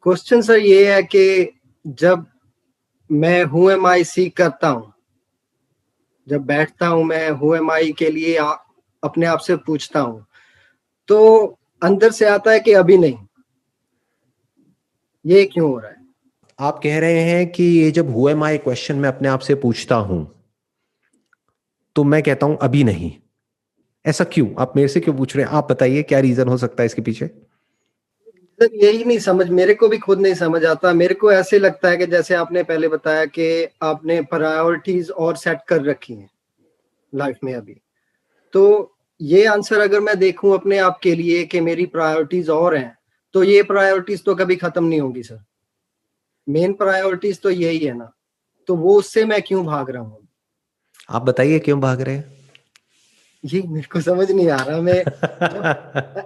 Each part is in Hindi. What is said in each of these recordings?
क्वेश्चन सर ये है कि जब मैं हु एम आई सीख करता हूँ, जब बैठता हूँ मैं हु एम आई के लिए अपने आप से पूछता हूँ, तो अंदर से आता है कि अभी नहीं। ये क्यों हो रहा है? आप कह रहे हैं कि ये जब हु एम आई क्वेश्चन मैं अपने आप से पूछता हूं तो मैं कहता हूं अभी नहीं। ऐसा क्यों? आप मेरे से क्यों पूछ रहे हैं? आप बताइए क्या रीजन हो सकता है इसके पीछे। सर यही नहीं समझ, मेरे को भी खुद नहीं समझ आता। मेरे को ऐसे लगता है कि जैसे आपने पहले बताया कि आपने प्रायोरिटीज और सेट कर रखी हैं लाइफ में अभी, तो ये आंसर अगर मैं देखूं अपने आप के लिए कि मेरी प्रायोरिटीज और हैं, तो ये प्रायोरिटीज तो कभी खत्म नहीं होंगी सर। मेन प्रायोरिटीज तो यही है ना, तो वो उससे मैं क्यों भाग रहा हूँ? आप बताइए क्यों भाग रहे हैं। ये मेरे को समझ नहीं आ रहा। मैं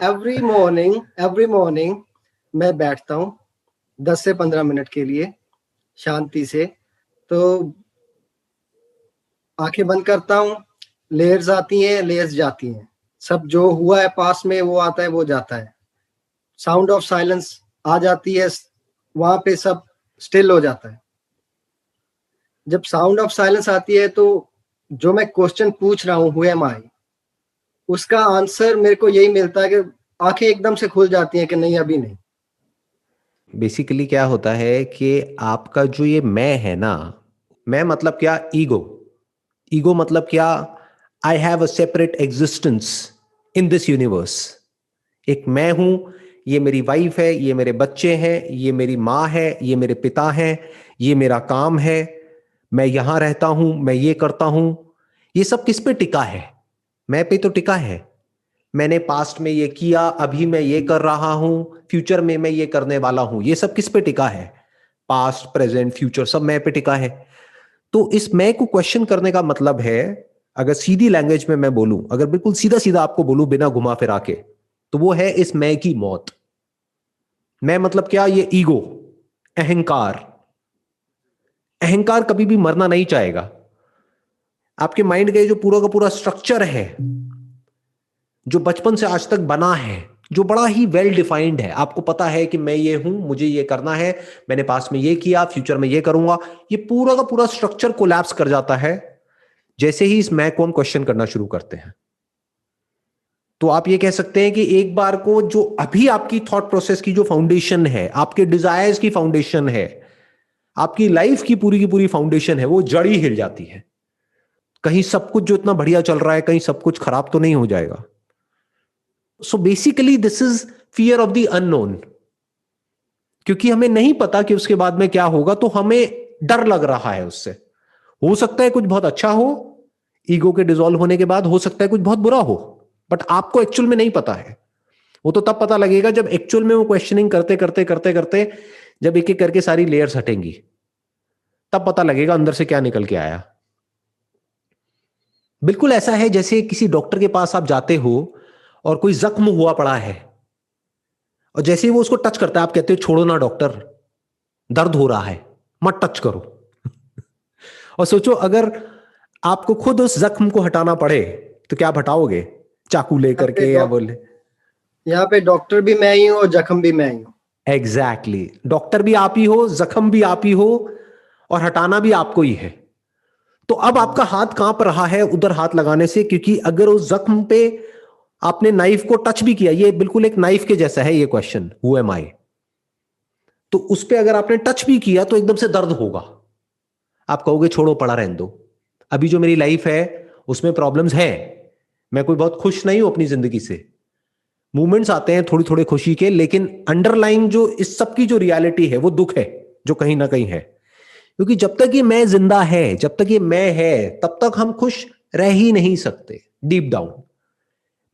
एवरी मॉर्निंग मैं बैठता हूँ 10 से 15 मिनट के लिए शांति से, तो आंखें बंद करता हूँ, लेयर्स आती हैं, लेयर्स जाती हैं, सब जो हुआ है पास में वो आता है, वो जाता है। साउंड ऑफ साइलेंस आ जाती है, वहां पे सब स्टिल हो जाता है। जब साउंड ऑफ साइलेंस आती है तो जो मैं क्वेश्चन पूछ रहा हूँ हु एम आई, उसका आंसर मेरे को यही मिलता है कि आंखें एकदम से खुल जाती हैं कि नहीं अभी नहीं। बेसिकली क्या होता है कि आपका जो ये मैं है ना, मैं मतलब क्या? ईगो। ईगो मतलब क्या? I have a separate existence in this universe. एक मैं हूं, ये मेरी वाइफ है, ये मेरे बच्चे हैं, ये मेरी माँ है, ये मेरे पिता हैं, ये मेरा काम है, मैं यहां रहता हूं, मैं ये करता हूं। ये सब किस पे टिका है? मैं पे तो टिका है। मैंने पास्ट में ये किया, अभी मैं ये कर रहा हूं, फ्यूचर में मैं ये करने वाला हूं। ये सब किस पे टिका है? पास्ट, प्रेजेंट, फ्यूचर सब मैं पे टिका है। तो इस मैं को क्वेश्चन करने का मतलब है, अगर सीधी लैंग्वेज में मैं बोलूं, अगर बिल्कुल सीधा सीधा आपको बोलूं बिना घुमा फिरा के, तो वो है इस मैं की मौत। मैं मतलब क्या? ये ईगो, अहंकार। अहंकार कभी भी मरना नहीं चाहेगा। आपके माइंड का जो पूरा का पूरा स्ट्रक्चर है, जो बचपन से आज तक बना है, जो बड़ा ही वेल डिफाइंड है, आपको पता है कि मैं ये हूं, मुझे ये करना है, मैंने पास्ट में ये किया, फ्यूचर में ये करूंगा। ये पूरा का पूरा स्ट्रक्चर कोलैप्स कर जाता है जैसे ही इस मैं को हम क्वेश्चन करना शुरू करते हैं। तो आप ये कह सकते हैं कि एक बार को जो अभी आपकी थॉट प्रोसेस की जो फाउंडेशन है, आपके डिजायर्स की फाउंडेशन है, आपकी लाइफ की पूरी फाउंडेशन है, वो जड़ ही हिल जाती है। कहीं सब कुछ जो इतना बढ़िया चल रहा है, कहीं सब कुछ खराब तो नहीं हो जाएगा। So basically this is fear of the unknown. क्योंकि हमें नहीं पता कि उसके बाद में क्या होगा, तो हमें डर लग रहा है उससे। हो सकता है कुछ बहुत अच्छा हो, ईगो के डिसॉल्व होने के बाद हो सकता है कुछ बहुत बुरा हो, बट आपको एक्चुअल में नहीं पता है। वो तो तब पता लगेगा जब एक्चुअल में वो क्वेश्चनिंग करते करते करते करते, जब एक एक करके सारी लेयर्स हटेंगी, तब पता लगेगा अंदर से क्या निकल के आया। बिल्कुल ऐसा है जैसे किसी डॉक्टर के पास आप जाते हो और कोई जख्म हुआ पड़ा है, और जैसे ही वो उसको टच करता है आप कहते हो छोड़ो ना डॉक्टर, दर्द हो रहा है, मत टच करो। और सोचो अगर आपको खुद उस जख्म को हटाना पड़े तो क्या आप हटाओगे? चाकू लेकर के या बोले? यहाँ पे डॉक्टर भी मैं ही हूँ और जख्म भी मैं ही हूँ। एग्जैक्टली डॉक्टर भी आप ही हो, जख्म भी आप ही हो, और हटाना भी आपको ही है। तो अब आपका हाथ कांप रहा है उधर हाथ लगाने से, क्योंकि अगर उस जख्म पे आपने नाइफ को टच भी किया, ये बिल्कुल एक नाइफ के जैसा है ये क्वेश्चन हु एम आई, तो उस पे अगर आपने टच भी किया तो एकदम से दर्द होगा। आप कहोगे छोड़ो पड़ा रहने दो, अभी जो मेरी लाइफ है उसमें प्रॉब्लम्स है, मैं कोई बहुत खुश नहीं हूं अपनी जिंदगी से। मूवमेंट्स आते हैं थोड़ी थोड़ी खुशी के, लेकिन अंडरलाइंग जो इस सब की जो रियलिटी है वो दुख है जो कहीं ना कहीं है। क्योंकि जब तक ये मैं जिंदा है, जब तक ये मैं है, तब तक हम खुश रह ही नहीं सकते। डीप डाउन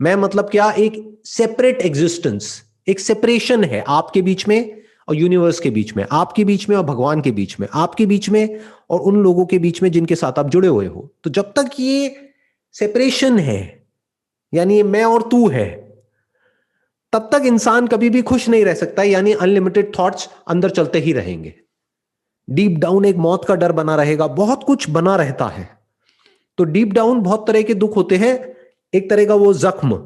मैं मतलब क्या? एक सेपरेट एग्जिस्टेंस, एक सेपरेशन है आपके बीच में और यूनिवर्स के बीच में, आपके बीच में और भगवान के बीच में, आपके बीच में और उन लोगों के बीच में जिनके साथ आप जुड़े हुए हो। तो जब तक ये सेपरेशन है, यानी ये मैं और तू है, तब तक इंसान कभी भी खुश नहीं रह सकता। यानी अनलिमिटेड थॉट्स अंदर चलते ही रहेंगे। डीप डाउन एक मौत का डर बना रहेगा, बहुत कुछ बना रहता है। तो डीप डाउन बहुत तरह के दुख होते हैं, एक तरह का वो जख्म।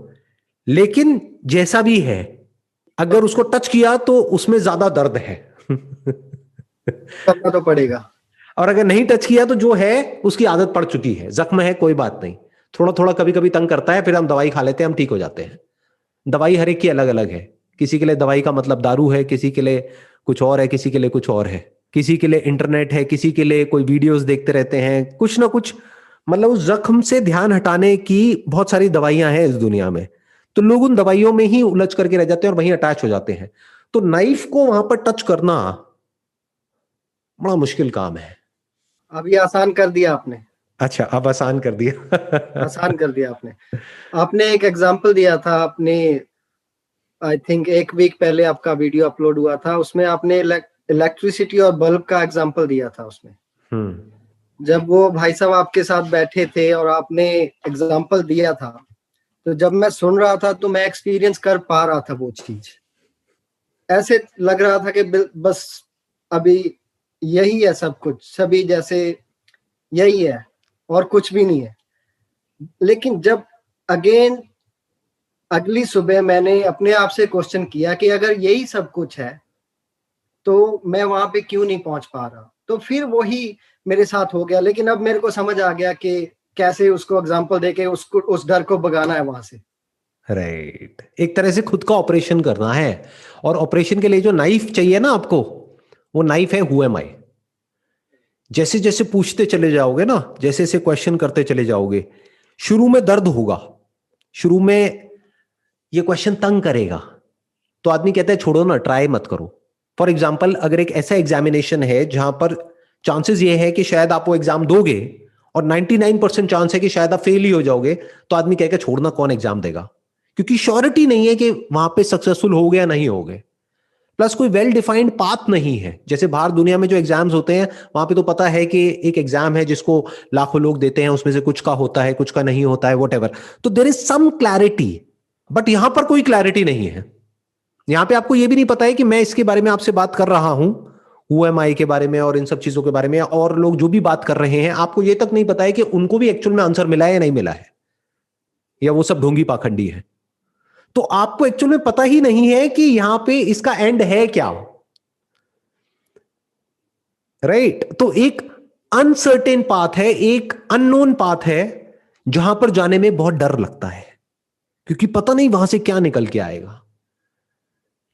लेकिन जैसा भी है, अगर उसको टच किया तो उसमें ज्यादा दर्द है करना तो पड़ेगा। और अगर नहीं टच किया तो जो है उसकी आदत पड़ चुकी है, जख्म है, कोई बात नहीं, थोड़ा थोड़ा कभी कभी तंग करता है, फिर हम दवाई खा लेते हैं, हम ठीक हो जाते हैं। दवाई हर एक की अलग अलग है। किसी के लिए दवाई का मतलब दारू है, किसी के लिए कुछ और है, किसी के लिए कुछ और है, किसी के लिए इंटरनेट है, किसी के लिए कोई वीडियोस देखते रहते हैं, कुछ ना कुछ। मतलब उस जख्म से ध्यान हटाने की बहुत सारी दवाइयां हैं इस दुनिया में, तो लोग उन दवाइयों में ही उलझ करके रह जाते हैं और वहीं अटैच हो जाते हैं। तो नाइफ को वहां पर टच करना बड़ा मुश्किल काम है। अभी आसान कर दिया आपने। अच्छा, अब आसान कर दिया आसान कर दिया आपने। आपने एक एग्जांपल दिया था, आपने आई थिंक एक वीक पहले आपका वीडियो अपलोड हुआ था, उसमें आपने इलेक्ट्रिसिटी और बल्ब का एग्जांपल दिया था उसमें। जब वो भाई साहब आपके साथ बैठे थे और आपने एग्जांपल दिया था, तो जब मैं सुन रहा था तो मैं एक्सपीरियंस कर पा रहा था वो चीज। ऐसे लग रहा था कि बस अभी यही है सब कुछ, सभी जैसे यही है और कुछ भी नहीं है। लेकिन जब अगेन अगली सुबह मैंने अपने आप से क्वेश्चन किया कि अगर यही सब कुछ है तो मैं वहां पे क्यों नहीं पहुंच पा रहा, तो फिर वही मेरे साथ हो गया। लेकिन अब मेरे को समझ आ गया कि कैसे उसको एग्जांपल देके उसको उस डर को भगाना है वहां से। राइट, एक तरह से खुद का ऑपरेशन करना है। और ऑपरेशन के लिए जो नाइफ चाहिए ना आपको, वो नाइफ है हु एम आई। जैसे जैसे पूछते चले जाओगे ना, जैसे जैसे क्वेश्चन करते चले जाओगे, शुरू में दर्द होगा, शुरू में ये क्वेश्चन तंग करेगा, तो आदमी कहता है छोड़ो ना, ट्राई मत करो। फॉर एग्जाम्पल, अगर एक ऐसा एग्जामिनेशन है जहां पर चांसेस ये है कि शायद आप वो एग्जाम दोगे और 99% चांस है कि शायद आप फेल ही हो जाओगे, तो आदमी कहेगा छोड़ना, कौन एग्जाम देगा, क्योंकि श्योरिटी नहीं है कि वहां पे सक्सेसफुल हो गए या नहीं हो गए। प्लस कोई वेल डिफाइंड पाथ नहीं है। जैसे बाहर दुनिया में जो एग्जाम्स होते हैं, वहां पे तो पता है कि एक एग्जाम है जिसको लाखों लोग देते हैं, उसमें से कुछ का होता है, कुछ का नहीं होता है, वट एवर। तो there is some clarity, but यहां पर कोई क्लैरिटी नहीं है। यहां पे आपको यह भी नहीं पता है कि मैं इसके बारे में आपसे बात कर रहा हूं, हु एम आई के बारे में और इन सब चीजों के बारे में, और लोग जो भी बात कर रहे हैं, आपको यह तक नहीं पता है कि उनको भी एक्चुअल में आंसर मिला है या नहीं मिला है, या वो सब ढोंगी पाखंडी है। तो आपको एक्चुअल में पता ही नहीं है कि यहां पे इसका एंड है क्या। राइट तो एक अनसर्टेन पाथ है, एक अननोन पाथ है, जहां पर जाने में बहुत डर लगता है, क्योंकि पता नहीं वहां से क्या निकल के आएगा।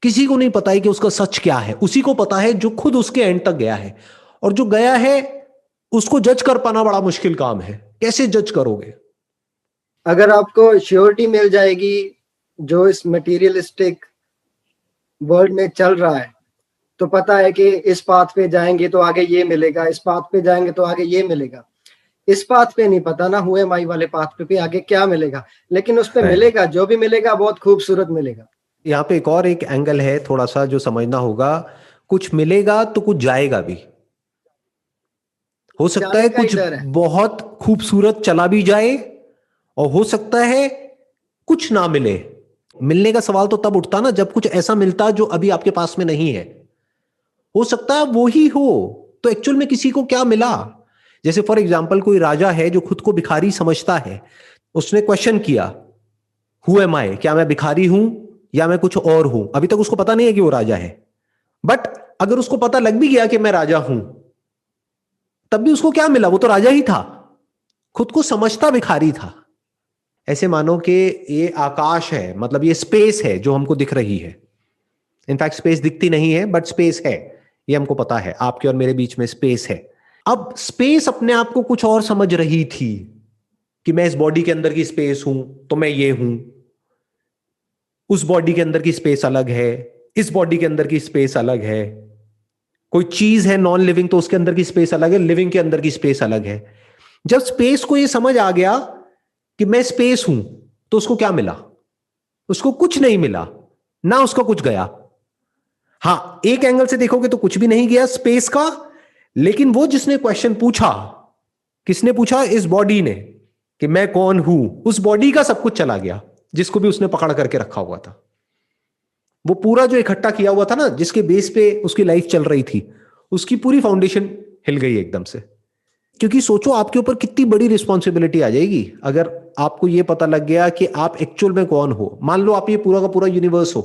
किसी को नहीं पता है कि उसका सच क्या है, उसी को पता है जो खुद उसके एंड तक गया है। और जो गया है उसको जज कर पाना बड़ा मुश्किल काम है। कैसे जज करोगे? अगर आपको श्योरिटी मिल जाएगी जो इस मटेरियलिस्टिक वर्ल्ड में चल रहा है, तो पता है कि इस पाथ पे जाएंगे तो आगे ये मिलेगा, इस पाथ पे जाएंगे तो आगे ये मिलेगा। इस पाथ पे नहीं पता ना, हुए माई वाले पाथ पे आगे क्या मिलेगा, लेकिन उस पे मिलेगा, जो भी मिलेगा बहुत खूबसूरत मिलेगा। यहाँ पे एक और एक एंगल है थोड़ा सा जो समझना होगा। कुछ मिलेगा तो कुछ जाएगा भी। हो सकता है कुछ बहुत खूबसूरत चला भी जाए, और हो सकता है कुछ ना मिले। मिलने का सवाल तो तब उठता ना जब कुछ ऐसा मिलता जो अभी आपके पास में नहीं है। हो सकता है वो ही हो, तो एक्चुअल में किसी को क्या मिला? जैसे फॉर एग्जाम्पल कोई राजा है जो खुद को भिखारी समझता है, उसने क्वेश्चन किया हु एम आई, क्या मैं भिखारी हूं या मैं कुछ और हूं? अभी तक उसको पता नहीं है कि वो राजा है, बट अगर उसको पता लग भी गया कि मैं राजा हूं, तब भी उसको क्या मिला? वो तो राजा ही था, खुद को समझता भिखारी था। ऐसे मानो कि ये आकाश है, मतलब ये स्पेस है जो हमको दिख रही है। इनफैक्ट स्पेस दिखती नहीं है, बट स्पेस है, ये हमको पता है। आपके और मेरे बीच में स्पेस है। अब स्पेस अपने आप को कुछ और समझ रही थी कि मैं इस बॉडी के अंदर की स्पेस हूं तो मैं ये हूं, उस बॉडी के अंदर की स्पेस अलग है, इस बॉडी के अंदर की स्पेस अलग है। कोई चीज है नॉन लिविंग तो उसके अंदर की स्पेस अलग है, लिविंग के अंदर की स्पेस अलग है। जब स्पेस को ये समझ आ गया कि मैं स्पेस हूं, तो उसको क्या मिला? उसको कुछ नहीं मिला, ना उसका कुछ गया। हां, एक एंगल से देखोगे तो कुछ भी नहीं गया स्पेस का, लेकिन वो जिसने क्वेश्चन पूछा, किसने पूछा? इस बॉडी ने, कि मैं कौन हूं, उस बॉडी का सब कुछ चला गया, जिसको भी उसने पकड़ करके रखा हुआ था। वो पूरा जो इकट्ठा किया हुआ था ना, जिसके बेस पे उसकी लाइफ चल रही थी, उसकी पूरी फाउंडेशन हिल गई एकदम से। क्योंकि सोचो आपके ऊपर कितनी बड़ी रिस्पॉन्सिबिलिटी आ जाएगी अगर आपको यह पता लग गया कि आप एक्चुअल में कौन हो। मान लो आप ये पूरा का पूरा यूनिवर्स हो,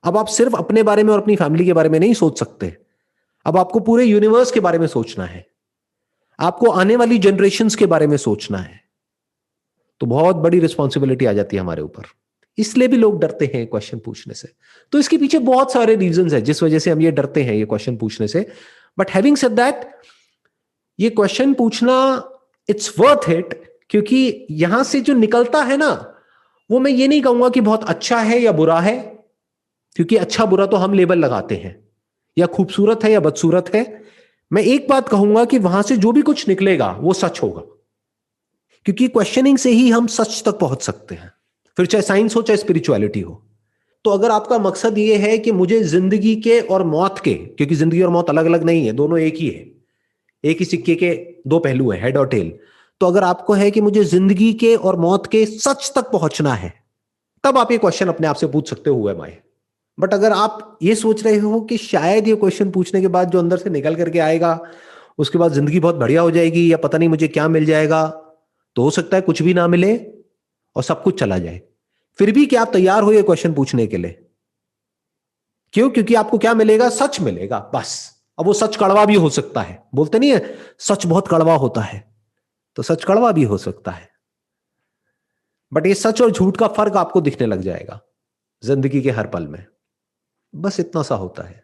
अब आप सिर्फ अपने बारे में और अपनी फैमिली के बारे में नहीं सोच सकते, अब आपको पूरे यूनिवर्स के बारे में सोचना है, आपको आने वाली जनरेशन्स के बारे में सोचना है। तो बहुत बड़ी रिस्पॉन्सिबिलिटी आ जाती है हमारे ऊपर। इसलिए भी लोग डरते हैं क्वेश्चन पूछने से। तो इसके पीछे बहुत सारे रीजंस हैं जिस वजह से हम ये डरते हैं ये क्वेश्चन पूछने से। बट हैविंग सेड दैट, ये क्वेश्चन पूछना इट्स वर्थ इट, क्योंकि यहां से जो निकलता है ना, वो मैं ये नहीं कहूंगा कि बहुत अच्छा है या बुरा है, क्योंकि अच्छा बुरा तो हम लेबल लगाते हैं, या खूबसूरत है या बदसूरत है। मैं एक बात कहूंगा कि वहां से जो भी कुछ निकलेगा वो सच होगा, क्योंकि क्वेश्चनिंग से ही हम सच तक पहुंच सकते हैं, फिर चाहे साइंस हो चाहे स्पिरिचुअलिटी हो। तो अगर आपका मकसद ये है कि मुझे जिंदगी के और मौत के, क्योंकि जिंदगी और मौत अलग अलग नहीं है, दोनों एक ही है, एक ही सिक्के के दो पहलू है, हेड और टेल। तो अगर आपको है कि मुझे जिंदगी के और मौत के सच तक पहुंचना है, तब आप ये क्वेश्चन अपने आप से पूछ सकते हो, है माय। बट अगर आप ये सोच रहे हो कि शायद ये क्वेश्चन पूछने के बाद जो अंदर से निकल करके आएगा उसके बाद जिंदगी बहुत बढ़िया हो जाएगी, या पता नहीं मुझे क्या मिल जाएगा, तो हो सकता है कुछ भी ना मिले और सब कुछ चला जाए। फिर भी क्या आप तैयार हो ये क्वेश्चन पूछने के लिए? क्यों? क्योंकि आपको क्या मिलेगा? सच मिलेगा, बस। अब वो सच कड़वा भी हो सकता है, बोलते नहीं है सच बहुत कड़वा होता है, तो सच कड़वा भी हो सकता है। बट ये सच और झूठ का फर्क आपको दिखने लग जाएगा जिंदगी के हर पल में। बस इतना सा होता है।